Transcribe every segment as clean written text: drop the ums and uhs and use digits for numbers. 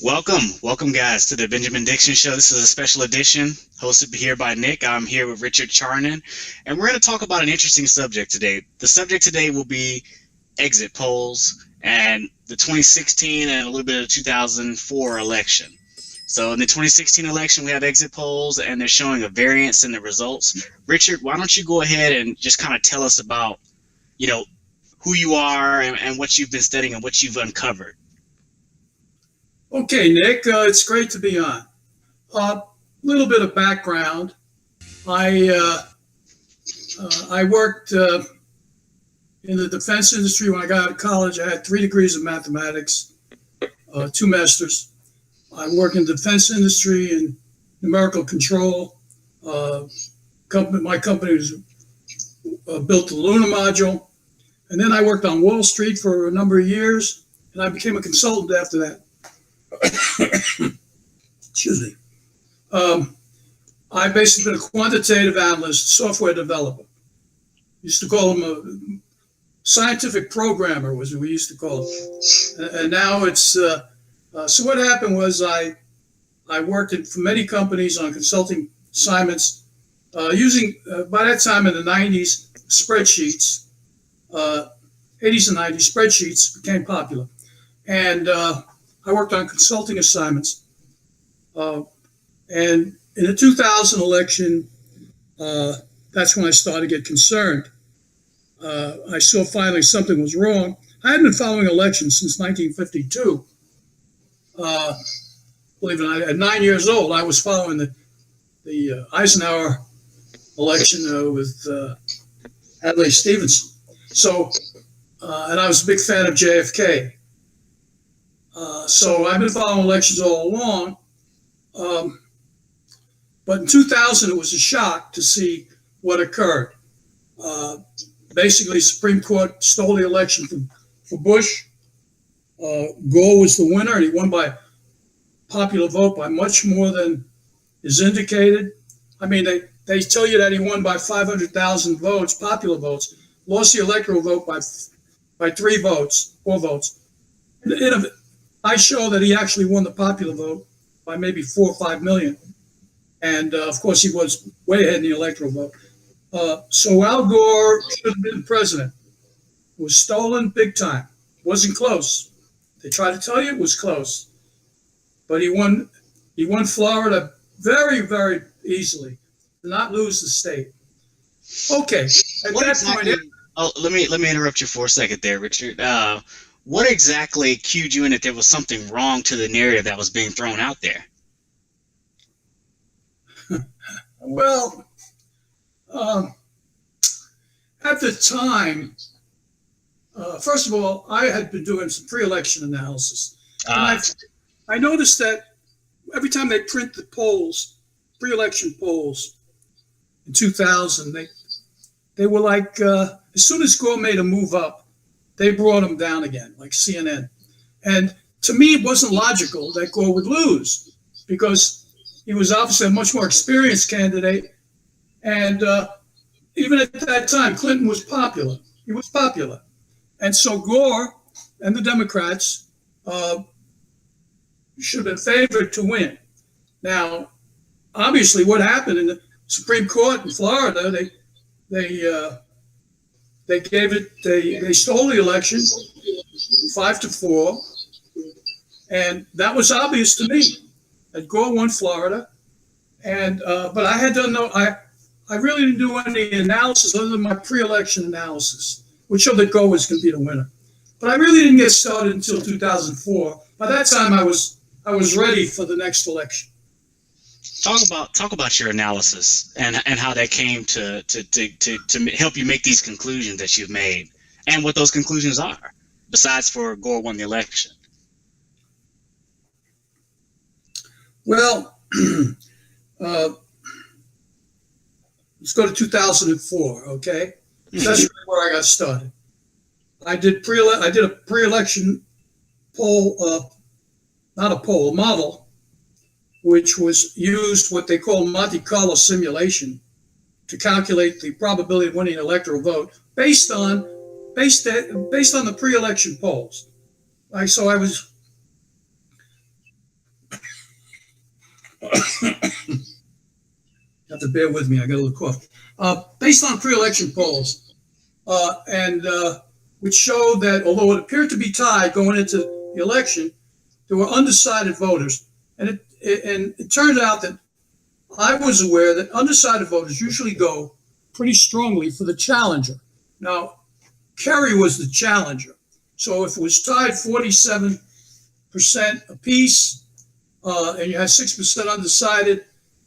Welcome, guys, to the Benjamin Dixon Show. This is a special edition hosted here by Nick. I'm here with Richard Charnin, and we're going to talk about an interesting subject today. The subject today will be exit polls and the 2016 and a little bit of the 2004 election. So in the 2016 election, we have exit polls, and they're showing a variance in the results. Richard, why don't you go ahead and just kind of tell us about, who you are and what you've been studying and what you've uncovered. Okay, Nick, it's great to be on. A little bit of background. I worked in the defense industry when I got out of college. I had 3 degrees of mathematics, 2 masters. I worked in the defense industry in numerical control. My company was, built the lunar module. And then I worked on Wall Street for a number of years, and I became a consultant after that. Excuse me. I've basically been a quantitative analyst, software developer. Used to call them a scientific programmer, was what we used to call it. And now it's, so what happened was I worked for many companies on consulting assignments using, by that time in the 90s, spreadsheets, 80s and 90s, spreadsheets became popular. And I worked on consulting assignments. And in the 2000 election, that's when I started to get concerned. I saw finally something was wrong. I hadn't been following elections since 1952. Believe it or not, at 9 years old, I was following the Eisenhower election with Adlai Stevenson. So, and I was a big fan of JFK. So I've been following elections all along. But in 2000, it was a shock to see what occurred. Basically, Supreme Court stole the election for Bush. Gore was the winner, and he won by popular vote by much more than is indicated. I mean, they tell you that he won by 500,000 votes, popular votes, lost the electoral vote by 4 votes. I show that he actually won the popular vote by maybe 4 or 5 million. And of course, he was way ahead in the electoral vote. So Al Gore should have been president. It was stolen big time. It wasn't close. They tried to tell you it was close. But he won Florida very, very easily. Did not lose the state. Okay. Let me interrupt you for a second there, Richard. What exactly cued you in that there was something wrong to the narrative that was being thrown out there? Well, at the time, first of all, I had been doing some pre-election analysis. And I noticed that every time they print the polls, pre-election polls in 2000, they were like, as soon as Gore made a move up, they brought him down again, like CNN. And to me, it wasn't logical that Gore would lose because he was obviously a much more experienced candidate. And even at that time, Clinton was popular. He was popular. And so Gore and the Democrats should have been favored to win. Now, obviously, what happened in the Supreme Court in Florida, they stole the election 5-4, and that was obvious to me that Gore won Florida. And but I had done I really didn't do any analysis other than my pre-election analysis, which showed that Gore was going to be the winner. But I really didn't get started until 2004. By that time, I was ready for the next election. Talk about your analysis and how that came to help you make these conclusions that you've made, and what those conclusions are, besides for Gore won the election. Well, let's go to 2004. Okay, that's really where I got started. I did a pre-election poll, a model, which was used what they call Monte Carlo simulation to calculate the probability of winning an electoral vote based on the pre-election polls. So bear with me. I got a little cough. Based on pre-election polls, which showed that although it appeared to be tied going into the election, there were undecided voters. And it turned out that I was aware that undecided voters usually go pretty strongly for the challenger. Now, Kerry was the challenger. So if it was tied 47% apiece, and you had 6% undecided,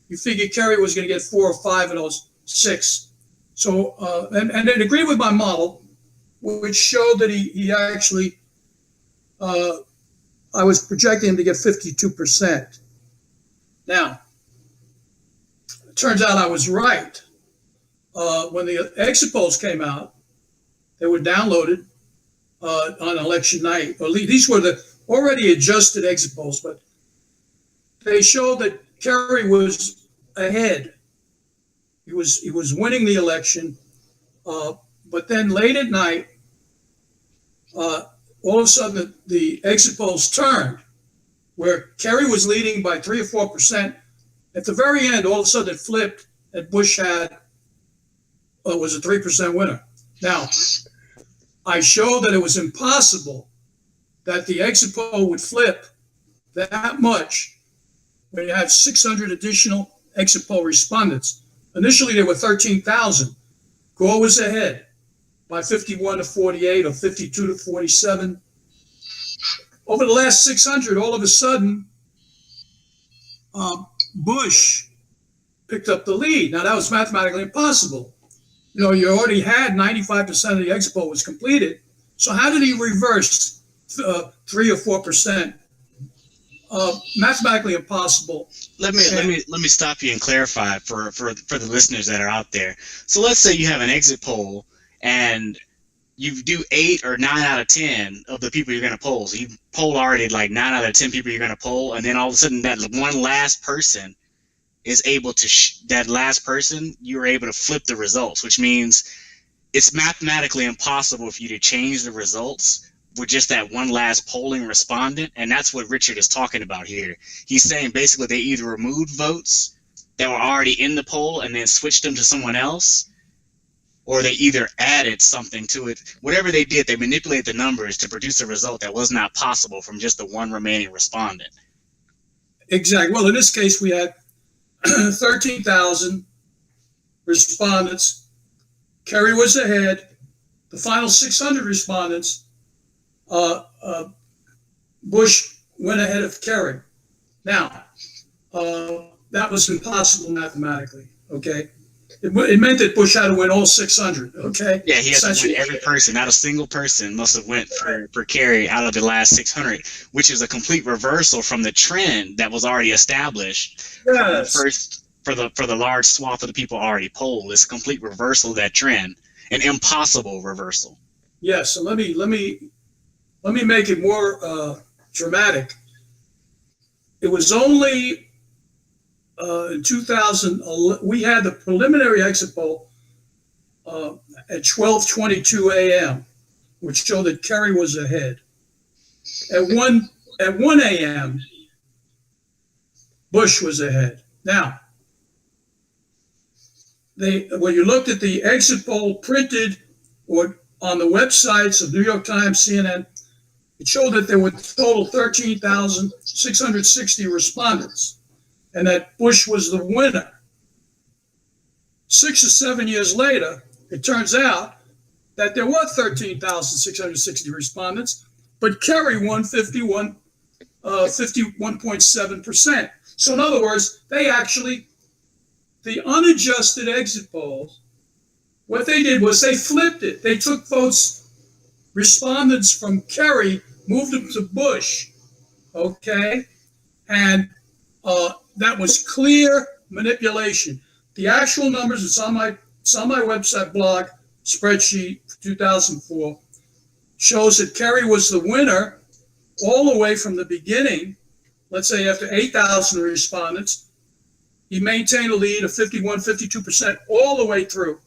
you figured Kerry was going to get 4 or 5 of those 6. So, and it agreed with my model, which showed that he actually, I was projecting him to get 52%. Now, it turns out I was right. When the exit polls came out, they were downloaded on election night. Or these were the already adjusted exit polls, but they showed that Kerry was ahead. He was winning the election, but then late at night, all of a sudden the exit polls turned, where Kerry was leading by 3 or 4%. At the very end, all of a sudden it flipped, and Bush was a 3% winner. Now, I showed that it was impossible that the exit poll would flip that much when you have 600 additional exit poll respondents. Initially, there were 13,000. Gore was ahead by 51 to 48 or 52 to 47. Over the last 600, all of a sudden, Bush picked up the lead. Now, that was mathematically impossible. You know, you already had 95% of the exit poll was completed. So how did he reverse 3 or 4%? Mathematically impossible. Let me stop you and clarify for the listeners that are out there. So let's say you have an exit poll and you do 8 or 9 out of 10 of the people you're going to poll. So you poll already like 9 out of 10 people you're going to poll, and then all of a sudden that one last person is able to you're able to flip the results, which means it's mathematically impossible for you to change the results with just that one last polling respondent. And that's what Richard is talking about here. He's saying basically they either removed votes that were already in the poll and then switched them to someone else, or they either added something to it. Whatever they did, they manipulated the numbers to produce a result that was not possible from just the one remaining respondent. Exactly. Well, in this case, we had 13,000 respondents. Kerry was ahead. The final 600 respondents, Bush went ahead of Kerry. Now, that was impossible mathematically, okay? It meant that Bush had to win all 600, okay? Yeah, he has to win every person. Not a single person must have went for Kerry out of the last 600, which is a complete reversal from the trend that was already established. Yes. For the large swath of the people already polled. It's a complete reversal of that trend, an impossible reversal. Yes, and let me make it more dramatic. It was only in 2011, we had the preliminary exit poll at 12:22 a.m., which showed that Kerry was ahead. At 1 a.m., Bush was ahead. Now, when you looked at the exit poll printed or on the websites of New York Times, CNN, it showed that there were total 13,660 respondents, and that Bush was the winner. 6 or 7 years later, it turns out that there were 13,660 respondents, but Kerry won 51.7%. So in other words, the unadjusted exit polls, what they did was they flipped it. They took respondents from Kerry, moved them to Bush, okay? And that was clear manipulation. The actual numbers, it's on my website blog spreadsheet for 2004, shows that Kerry was the winner all the way from the beginning. Let's say after 8,000 respondents, he maintained a lead of 51, 52% all the way through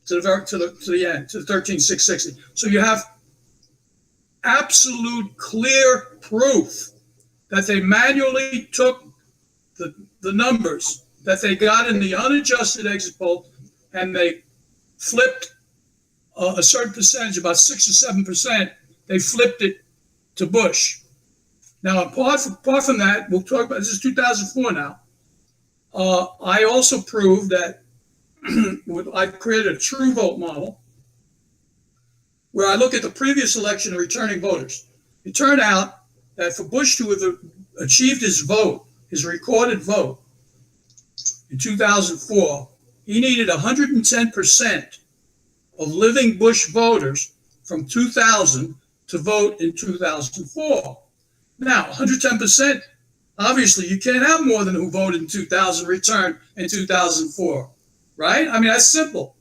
to the end, to the 13,660. So you have absolute clear proof that they manually took the numbers that they got in the unadjusted exit poll, and they flipped a certain percentage, about 6 or 7%, they flipped it to Bush. Now, apart from that, we'll talk about, this is 2004 now. I also proved that I created a true vote model where I look at the previous election of returning voters. It turned out that for Bush to have achieved his vote, his recorded vote in 2004, he needed 110% of living Bush voters from 2000 to vote in 2004. Now, 110%, obviously you can't have more than who voted in 2000 return in 2004, right? I mean, that's simple.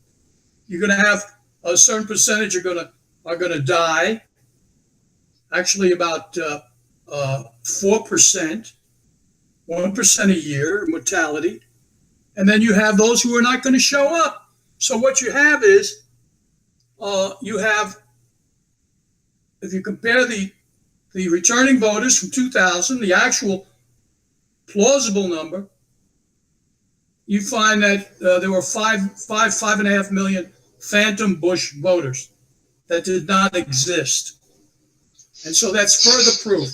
You're going to have a certain percentage are going to die. Actually, about 4%, 1% a year mortality. And then you have those who are not going to show up. So what you have is, you have, if you compare the returning voters from 2000, the actual plausible number, you find that there were 5.5 million phantom Bush voters that did not exist. And so that's further proof